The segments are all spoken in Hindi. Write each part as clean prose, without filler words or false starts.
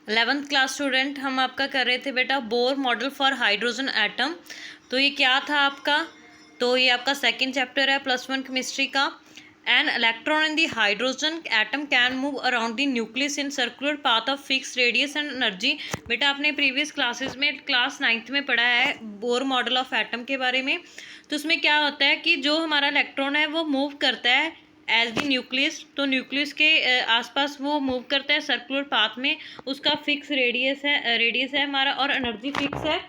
11th क्लास स्टूडेंट, हम आपका कर रहे थे बेटा Bohr model for hydrogen atom. तो ये क्या था आपका? तो ये आपका सेकंड चैप्टर है +1 केमिस्ट्री का। An electron in the hydrogen atom can move around the nucleus in circular path of fix radius and energy. बेटा आपने प्रीवियस क्लासेस में क्लास 9th में पढ़ा है बोर मॉडल ऑफ एटम के बारे में। तो उसमें क्या होता है कि जो हमारा इलेक्ट्रॉन है वो मूव करता है एज दी न्यूक्लियस। तो न्यूक्लियस के आसपास वो मूव करता है सर्कुलर पाथ में। उसका फिक्स रेडियस है हमारा और एनर्जी फिक्स है।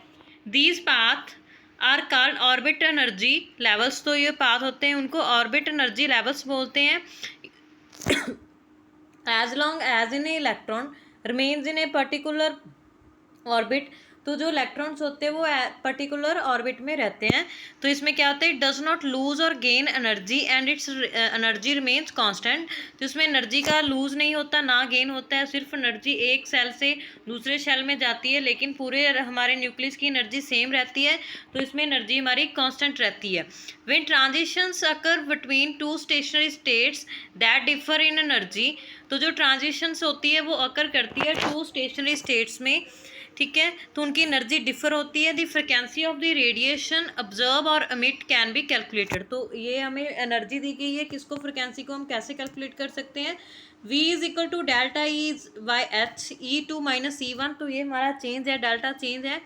These path are called orbit energy levels. तो ये पाथ होते हैं उनको ऑर्बिट एनर्जी लेवल्स बोलते हैं। As long as in electron remains in a particular orbit. तो जो इलेक्ट्रॉन्स होते हैं वो पर्टिकुलर ऑर्बिट में रहते हैं। तो इसमें क्या होता है, इट डज नॉट लूज और gain energy and it's energy remains constant. तो इसमें एनर्जी का लूज नहीं होता ना गेन होता है, सिर्फ एनर्जी एक सेल से दूसरे सेल में जाती है, लेकिन पूरे हमारे न्यूक्लियस की एनर्जी सेम रहती है। तो इसमें एनर्जी हमारी कांस्टेंट रहती है। When transitions occur between two stationary states that differ in energy. तो जो ट्रांजिशंस होती है वो अकर करती है टू स्टेशनरी स्टेट्स में, ठीक है। तो उनकी एनर्जी डिफर होती है। The frequency of the radiation observe और एमिट कैन बी कैलकुलेटेड। तो ये हमें एनर्जी दी गई है, किसको, फ्रिक्वेंसी को हम कैसे कैलकुलेट कर सकते हैं। V is equal to delta E/H E2 - E1। तो ये हमारा चेंज है, डेल्टा चेंज है।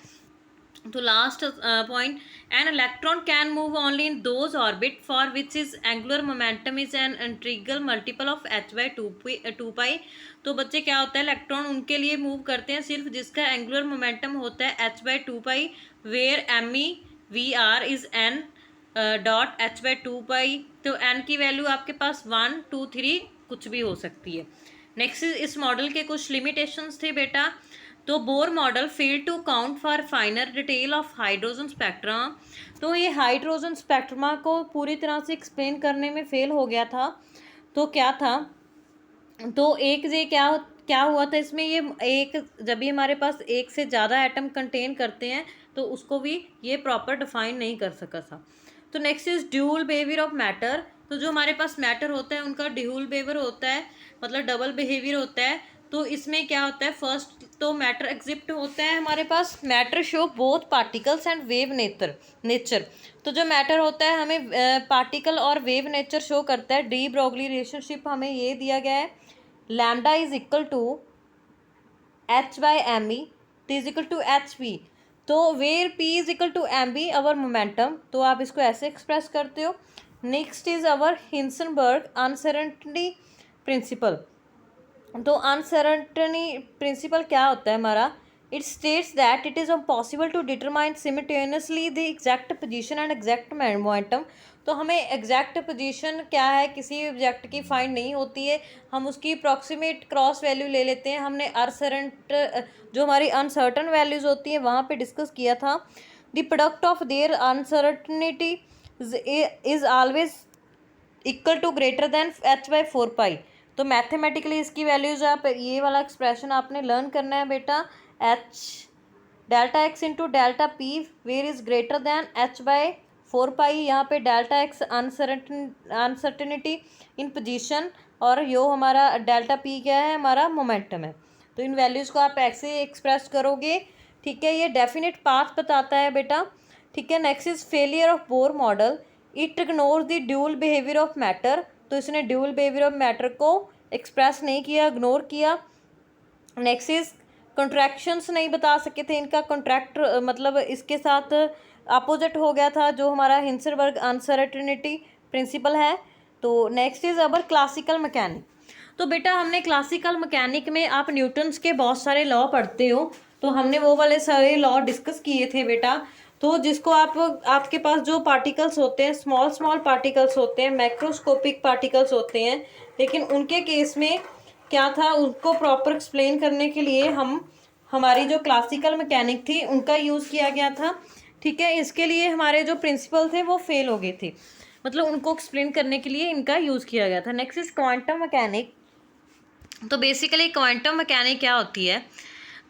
तो last point, an electron can move only in those orbit for which is angular momentum is an integral multiple of h/2π। तो बच्चे क्या होता है, इलेक्ट्रॉन उनके लिए मूव करते हैं सिर्फ जिसका एंगुलर मोमेंटम होता है h/2π, where MEVR is n dot h/2π। तो n की वैल्यू आपके पास 1 2 3 कुछ भी हो सकती है। नेक्स्ट इस मॉडल के कुछ लिमिटेशंस थे बेटा। तो Bohr model fail to count for finer detail of hydrogen spectra. तो ये हाइड्रोजन स्पेक्ट्रमा को पूरी तरह से एक्सप्लेन करने में फेल हो गया था। तो क्या था, तो एक ये क्या हुआ था इसमें, ये एक जब भी हमारे पास एक से ज़्यादा एटम कंटेन करते हैं तो उसको भी ये प्रॉपर डिफाइन नहीं कर सका था। तो next is dual behaviour of matter. तो जो हमारे पास मैटर होता है उनका ड्यूल बिहेवियर होता है, मतलब डबल बिहेवियर होता है। तो इसमें क्या होता है, फर्स्ट तो मैटर एग्जिस्ट होता है हमारे पास, matter show both particles and wave nature. तो जो मैटर होता है हमें पार्टिकल और वेव नेचर शो करता है। डी ब्रोगली रिलेशनशिप हमें ये दिया गया है, lambda is equal to h/me, t is equal to hp। तो where p is equal to mb our momentum. तो आप इसको ऐसे एक्सप्रेस करते हो। Next is our Heisenberg uncertainty principle. तो अनसर्टेनिटी प्रिंसिपल क्या होता है हमारा, it states that it is impossible to determine simultaneously the exact position and exact momentum. तो हमें एग्जैक्ट पोजीशन क्या है किसी ऑब्जेक्ट की फाइंड नहीं होती है, हम उसकी अप्रॉक्सीमेट क्रॉस वैल्यू ले लेते हैं। हमने जो हमारी अनसर्टन वैल्यूज़ होती हैं वहाँ पे डिस्कस किया था। The product of their uncertainty is always equal to greater than h/4π। तो मैथमेटिकली इसकी वैल्यूज आप ये वाला एक्सप्रेशन आपने लर्न करना है बेटा, h delta x into delta p where is greater than h/4π। यहाँ पे delta x uncertainty in position और यो हमारा डेल्टा p क्या है, हमारा मोमेंटम है। तो इन वैल्यूज़ को आप ऐसे एक्सप्रेस करोगे, ठीक है। ये डेफिनेट पाथ बताता है बेटा, ठीक है। Next is failure of Bohr model, it ignore the dual behaviour of matter. तो इसने ड्यूल बिहेवियर ऑफ मैटर को एक्सप्रेस नहीं किया, इग्नोर किया। नेक्स्ट इज कॉन्ट्रैक्शंस नहीं बता सके थे इनका, कॉन्ट्रैक्ट मतलब इसके साथ अपोजिट हो गया था जो हमारा हिंसनबर्ग अनसर्टेनिटी प्रिंसिपल है। तो नेक्स्ट इज अबर क्लासिकल मैकेनिक। तो बेटा हमने क्लासिकल मैकेनिक में आप न्यूटन्स के बहुत सारे लॉ पढ़ते हो, तो हमने वो वाले सारे लॉ डिस्कस किए थे बेटा। तो जिसको आपके पास जो पार्टिकल्स होते हैं, स्मॉल पार्टिकल्स होते हैं, मैक्रोस्कोपिक पार्टिकल्स होते हैं, लेकिन उनके केस में क्या था, उनको प्रॉपर एक्सप्लेन करने के लिए हमारी जो क्लासिकल मैकेनिक थी उनका यूज़ किया गया था, ठीक है। इसके लिए हमारे जो प्रिंसिपल थे वो फेल हो गए थे, मतलब उनको एक्सप्लेन करने के लिए इनका यूज़ किया गया था। Next is quantum mechanic. तो बेसिकली क्वांटम मैकेनिक क्या होती है,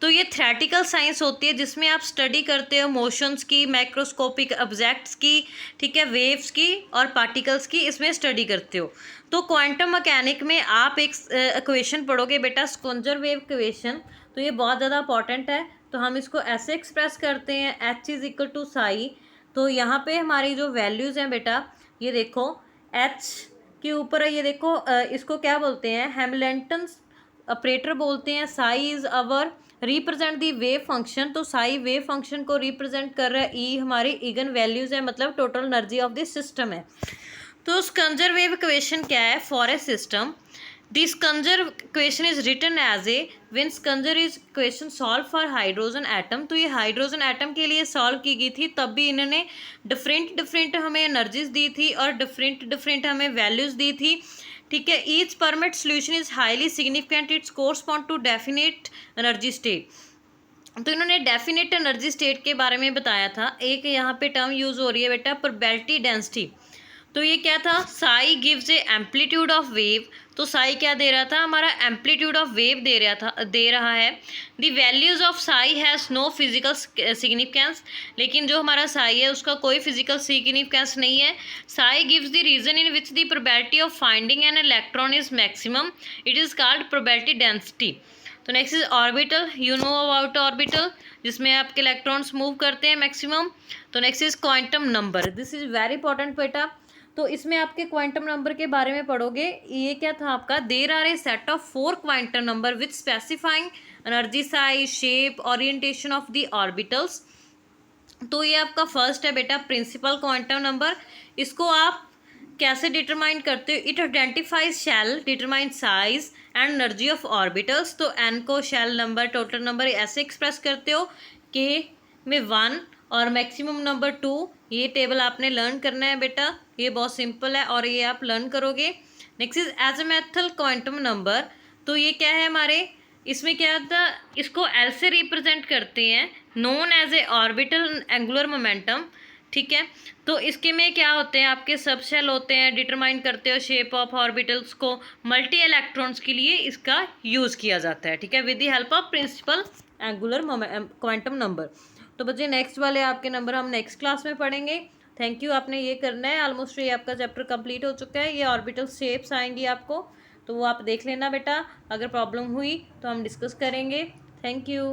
तो ये थ्योरेटिकल साइंस होती है जिसमें आप स्टडी करते हो मोशंस की, माइक्रोस्कोपिक ऑब्जेक्ट्स की, ठीक है, वेव्स की और पार्टिकल्स की, इसमें स्टडी करते हो। तो क्वांटम मैकेनिक में आप एक इक्वेशन पढ़ोगे बेटा, स्क्विंजर वेव इक्वेशन। तो ये बहुत ज़्यादा इंपॉर्टेंट है। तो हम इसको ऐसे एक्सप्रेस करते हैं, H is equal to psi. तो यहाँ पे हमारी जो वैल्यूज़ हैं बेटा, ये देखो H के ऊपर ये देखो, इसको क्या बोलते हैं, हैमिल्टन ऑपरेटर बोलते हैं। Psi is our represent the wave function. तो साई वेव फंक्शन को रिप्रेजेंट कर रहा है। ई हमारी इगन वैल्यूज़ है, मतलब total energy of this system है। तो स्कंजर वेव इक्वेशन क्या है for a system? The Schrodinger equation is written as a when Schrodinger is equation solve for hydrogen atom. तो ये हाइड्रोजन एटम के लिए सॉल्व की गई थी, तब भी इन्होंने डिफरेंट हमें एनर्जीज दी थी और डिफरेंट हमें वैल्यूज़ दी थी, ठीक है। Each permit solution is highly significant, it's correspond to definite energy state. तो इन्होंने डेफिनेट एनर्जी स्टेट के बारे में बताया था। एक यहाँ पे टर्म यूज़ हो रही है बेटा, प्रोबेबिलिटी डेंसिटी। तो ये क्या था, Sai gives A amplitude of wave. तो साई क्या दे रहा था, हमारा एम्पलीट्यूड ऑफ वेव दे रहा है। The values of psi has no physical significance. लेकिन जो हमारा साई है उसका कोई फिजिकल सिग्निफिकेंस नहीं है। Psi gives the region in which the probability of finding an electron is maximum, it is called probability density. तो next is orbital. You know about orbital, जिसमें आपके इलेक्ट्रॉन्स मूव करते हैं मैक्सिमम। तो next is quantum number, this is very important बेटा। तो इसमें आपके क्वांटम नंबर के बारे में पढ़ोगे। ये क्या था आपका, there are a set of 4 quantum number which specifying energy, size, shape, orientation of the orbitals. तो ये आपका फर्स्ट है बेटा प्रिंसिपल क्वांटम नंबर। इसको आप कैसे डिटरमाइन करते हो? It identifies shell, determine size and energy of orbitals. तो एन को शेल नंबर, टोटल नंबर ऐसे एक्सप्रेस करते हो, के में 1 और मैक्सिमम नंबर 2। ये टेबल आपने लर्न करना है बेटा, ये बहुत सिंपल है और ये आप लर्न करोगे। Next is azimuthal quantum number. तो ये क्या है हमारे, इसमें क्या था, इसको एल से रिप्रेजेंट करते हैं, known as a orbital angular momentum, ठीक है। तो इसके में क्या होते हैं, आपके सब शेल होते हैं, डिटरमाइन करते हो शेप ऑफ ऑर्बिटल्स को। मल्टी इलेक्ट्रॉन्स के लिए इसका यूज़ किया जाता है, ठीक है, with the help of principal angular quantum number. तो बच्चे नेक्स्ट वाले आपके नंबर हम नेक्स्ट क्लास में पढ़ेंगे। थैंक यू, आपने ये करना है। ऑलमोस्ट ये आपका चैप्टर कंप्लीट हो चुका है। ये ऑर्बिटल शेप्स आएंगी आपको, तो वो आप देख लेना बेटा। अगर प्रॉब्लम हुई तो हम डिस्कस करेंगे। Thank you.